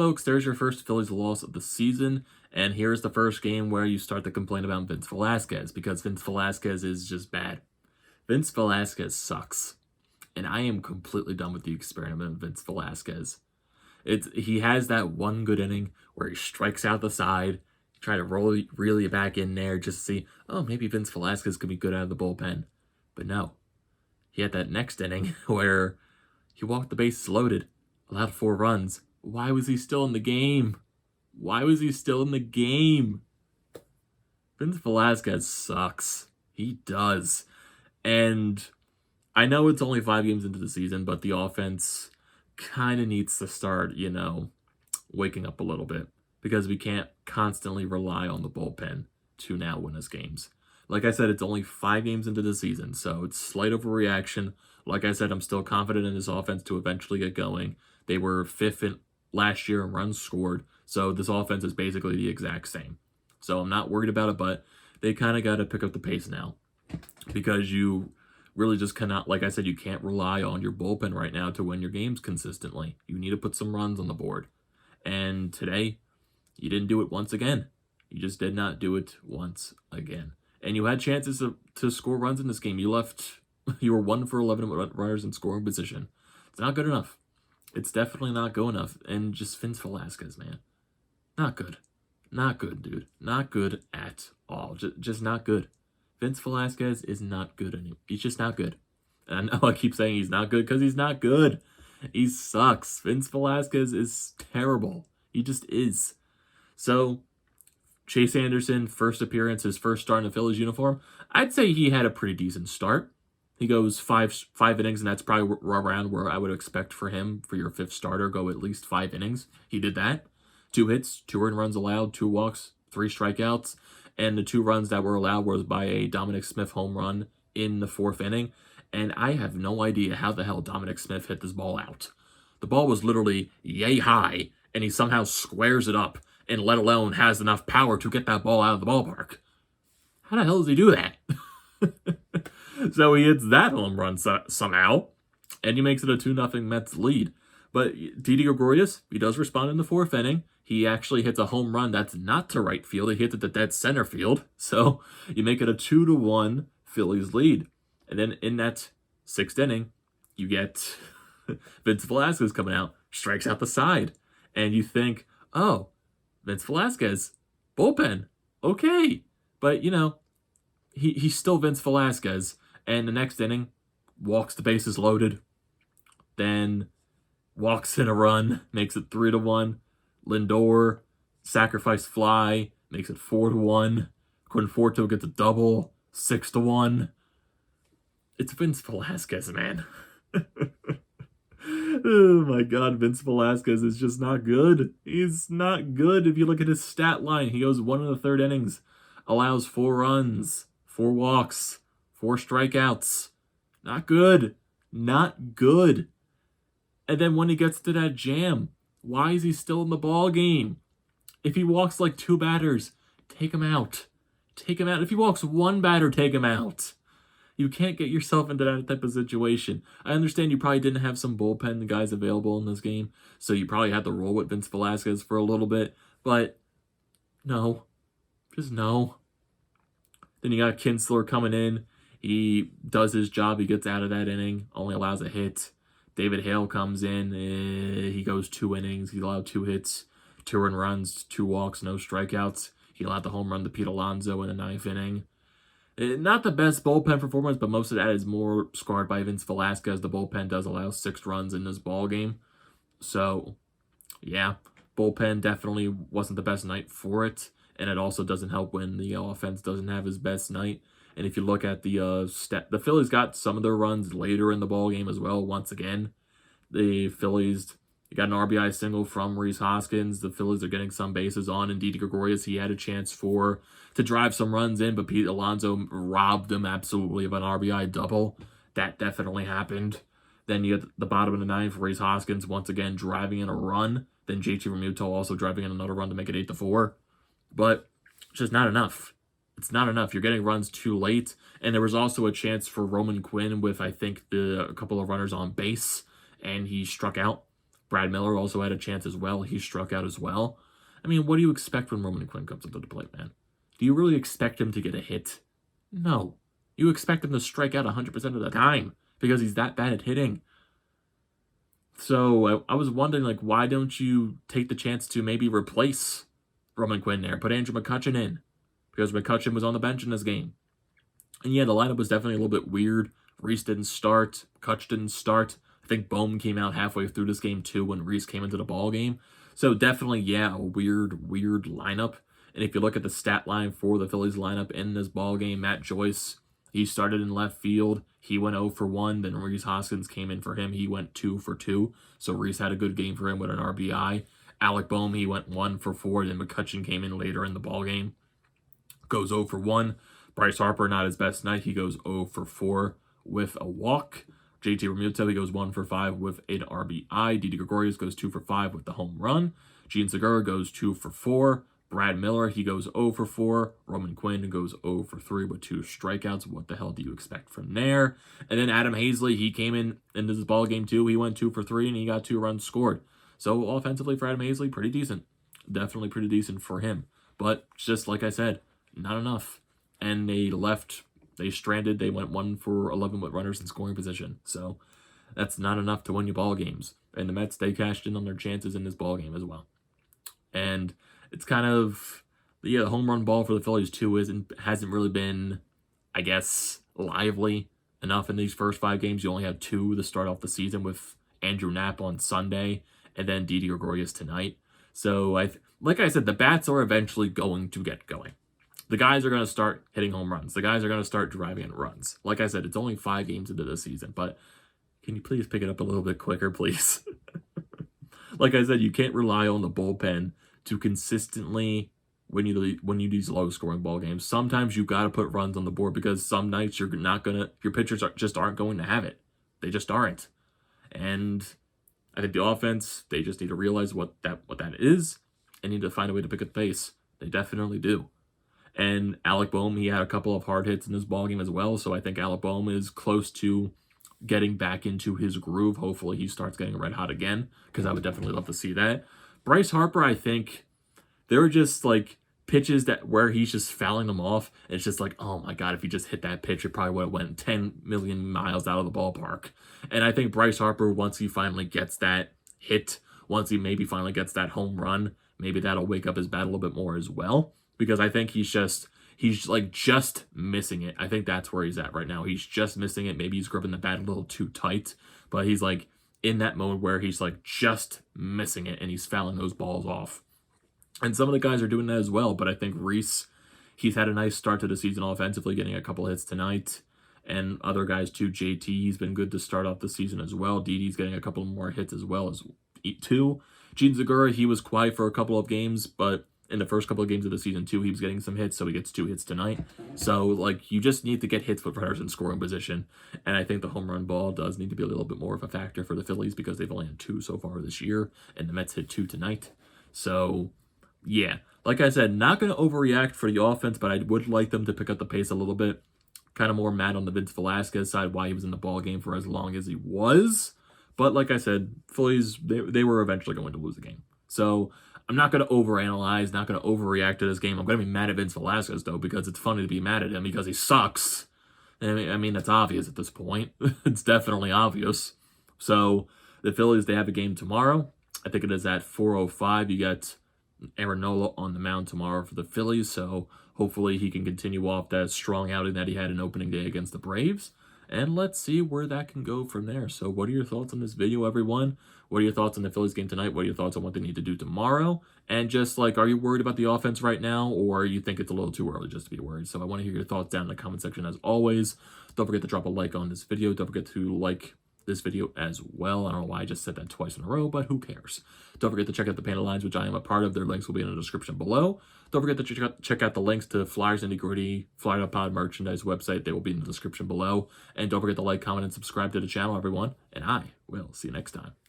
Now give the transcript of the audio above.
folks, there's your first Phillies loss of the season, and here's the first game where you start to complain about Vince Velasquez, because Vince Velasquez is just bad. Vince Velasquez sucks, and I am completely done with the experiment of Vince Velasquez. He has that one good inning where he strikes out the side, try to reel you back in there just to see, oh, maybe Vince Velasquez could be good out of the bullpen. But no. He had that next inning where he walked the bases loaded, allowed 4 runs. Why was he still in the game? Why was he still in the game? Vince Velasquez sucks. He does. And I know it's only 5 games into the season, but the offense kind of needs to start, waking up a little bit, because we can't constantly rely on the bullpen to now win us games. Like I said, it's only 5 games into the season, so it's slight overreaction. Like I said, I'm still confident in this offense to eventually get going. They were 5th last year in runs scored, so this offense is basically the exact same. So I'm not worried about it, but they kind of got to pick up the pace now, because you really just cannot, like I said, you can't rely on your bullpen right now to win your games consistently. You need to put some runs on the board. And today, you didn't do it once again. You just did not do it once again. And you had chances to score runs in this game. You were 1 for 11 runners in scoring position. It's not good enough. It's definitely not good enough. And just Vince Velasquez, man. Not good. Not good, dude. Not good at all. Just not good. Vince Velasquez is not good anymore. He's just not good. And I know I keep saying he's not good because he's not good. He sucks. Vince Velasquez is terrible. He just is. So, Chase Anderson, first appearance, his first start in a Phillies uniform. I'd say he had a pretty decent start. He goes five innings, and that's probably around where I would expect for him, for your 5th starter, go at least 5 innings. He did that. 2 hits, 2 earned runs allowed, 2 walks, 3 strikeouts, and the 2 runs that were allowed was by a Dominic Smith home run in the 4th inning. And I have no idea how the hell Dominic Smith hit this ball out. The ball was literally yay high, and he somehow squares it up, and let alone has enough power to get that ball out of the ballpark. How the hell does he do that? So he hits that home run somehow, and he makes it a 2-0 Mets lead. But Didi Gregorius, he does respond in the 4th inning. He actually hits a home run that's not to right field. He hits it to dead center field. So you make it a 2-1 Phillies lead. And then in that 6th inning, you get Vince Velasquez coming out, strikes out the side. And you think, oh, Vince Velasquez, bullpen, okay. But, he's still Vince Velasquez. And the next inning, walks the bases loaded. Then walks in a run, makes it 3-1. Lindor, sacrifice fly, makes it 4-1. Conforto gets a double, 6-1. It's Vince Velasquez, man. Oh my God, Vince Velasquez is just not good. He's not good. If you look at his stat line, he goes 1 in the 3rd innings, allows 4 runs, 4 walks, 4 strikeouts. Not good. Not good. And then when he gets to that jam, why is he still in the ball game? If he walks like 2 batters, take him out. Take him out. If he walks 1 batter, take him out. You can't get yourself into that type of situation. I understand you probably didn't have some bullpen guys available in this game, so you probably had to roll with Vince Velasquez for a little bit, but no. Just no. Then you got Kinsler coming in. He does his job. He gets out of that inning, only allows a hit. David Hale comes in. He goes 2 innings. He allowed 2 hits, 2 earned runs, 2 walks, no strikeouts. He allowed the home run to Pete Alonso in the 9th inning. Not the best bullpen performance, but most of that is more scarred by Vince Velasquez. The bullpen does allow 6 runs in this ball game. So, yeah, bullpen definitely wasn't the best night for it. And it also doesn't help when the offense doesn't have his best night. And if you look at the Phillies got some of their runs later in the ball game as well. Once again, the Phillies got an RBI single from Rhys Hoskins. The Phillies are getting some bases on, and Didi Gregorius, he had a chance to drive some runs in, but Pete Alonso robbed him absolutely of an RBI double. That definitely happened. Then you get the bottom of the 9th, Rhys Hoskins once again driving in a run. Then JT Realmuto also driving in another run to make it 8-4. But it's just not enough. It's not enough. You're getting runs too late. And there was also a chance for Roman Quinn with, I think, a couple of runners on base, and he struck out. Brad Miller also had a chance as well. He struck out as well. I mean, what do you expect when Roman Quinn comes up to the plate, man? Do you really expect him to get a hit? No. You expect him to strike out 100% of the time because he's that bad at hitting. So I was wondering, like, why don't you take the chance to maybe replace Roman Quinn there? Put Andrew McCutchen in because McCutchen was on the bench in this game. And yeah, the lineup was definitely a little bit weird. Reese didn't start. Kutch didn't start. I think Bohm came out halfway through this game too when Reese came into the ball game. So definitely, yeah, a weird lineup. And if you look at the stat line for the Phillies lineup in this ball game, Matt Joyce, he started in left field. He went 0 for 1. Then Reese Hoskins came in for him. He went 2 for 2. So Reese had a good game for him with an RBI. Alec Bohm, he went 1 for 4. Then McCutchen came in later in the ball game. Goes 0 for 1. Bryce Harper, not his best night. He goes 0 for 4 with a walk. JT Realmuto, he goes 1 for 5 with an RBI. Didi Gregorius goes 2 for 5 with the home run. Gene Segura goes 2 for 4. Brad Miller, he goes 0 for 4. Roman Quinn goes 0 for 3 with 2 strikeouts. What the hell do you expect from there? And then Adam Hazley, he came in into this ball game too. He went 2 for 3 and he got 2 runs scored. So offensively for Adam Hazley, pretty decent. Definitely pretty decent for him. But just like I said, not enough. And they stranded. They went 1 for 11 with runners in scoring position. So that's not enough to win you ball games. And the Mets, they cashed in on their chances in this ball game as well. And it's kind of, yeah, the home run ball for the Phillies too hasn't really been, I guess, lively enough in these first 5 games. You only have 2 to start off the season with Andrew Knapp on Sunday and then Didi Gregorius tonight. So like I said, the bats are eventually going to get going. The guys are going to start hitting home runs. The guys are going to start driving in runs. Like I said, it's only 5 games into the season, but can you please pick it up a little bit quicker, please? Like I said, you can't rely on the bullpen to consistently win you these low-scoring ball games. Sometimes you got to put runs on the board because some nights your pitchers just aren't going to have it. They just aren't. And I think the offense, they just need to realize what that is and need to find a way to pick up the pace. They definitely do. And Alec Bohm, he had a couple of hard hits in this ballgame as well. So I think Alec Bohm is close to getting back into his groove. Hopefully he starts getting red hot again because I would definitely love to see that. Bryce Harper, I think there are just like pitches where he's just fouling them off. And it's just like, oh my God, if he just hit that pitch, it probably would have went 10 million miles out of the ballpark. And I think Bryce Harper, once he finally gets that hit, once he maybe finally gets that home run, maybe that'll wake up his bat a little bit more as well. Because I think he's just missing it. I think that's where he's at right now. He's just missing it. Maybe he's gripping the bat a little too tight, but he's like in that mode where he's like just missing it and he's fouling those balls off. And some of the guys are doing that as well, but I think Reese, he's had a nice start to the season offensively, getting a couple hits tonight. And other guys too, JT, he's been good to start off the season as well. Didi's getting a couple more hits as well as too. Gene Segura, he was quiet for a couple of games, but in the first couple of games of the season, too, he was getting some hits, so he gets 2 hits tonight. So, like, you just need to get hits with runners in scoring position. And I think the home run ball does need to be a little bit more of a factor for the Phillies because they've only had 2 so far this year, and the Mets hit 2 tonight. So, yeah. Like I said, not going to overreact for the offense, but I would like them to pick up the pace a little bit. Kind of more mad on the Vince Velasquez side, why he was in the ball game for as long as he was. But like I said, Phillies, they were eventually going to lose the game. So, I'm not going to overanalyze, not going to overreact to this game. I'm going to be mad at Vince Velasquez, though, because it's funny to be mad at him because he sucks. I mean, that's obvious at this point. It's definitely obvious. So, the Phillies, they have a game tomorrow. I think it is at 4:05. You got Aaron Nola on the mound tomorrow for the Phillies, so hopefully he can continue off that strong outing that he had in opening day against the Braves. And let's see where that can go from there. So what are your thoughts on this video, everyone? What are your thoughts on the Phillies game tonight? What are your thoughts on what they need to do tomorrow? And just like, are you worried about the offense right now, or you think it's a little too early just to be worried? So I want to hear your thoughts down in the comment section as always. Don't forget to drop a like on this video. Don't forget to like this video as well. I don't know why I just said that twice in a row, but who cares? Don't forget to check out the Panda Lines, which I am a part of. Their links will be in the description below. Don't forget to check out the links to Flyers Nitty Gritty, Flyer Pod merchandise website. They will be in the description below. And don't forget to like, comment, and subscribe to the channel, everyone. And I will see you next time.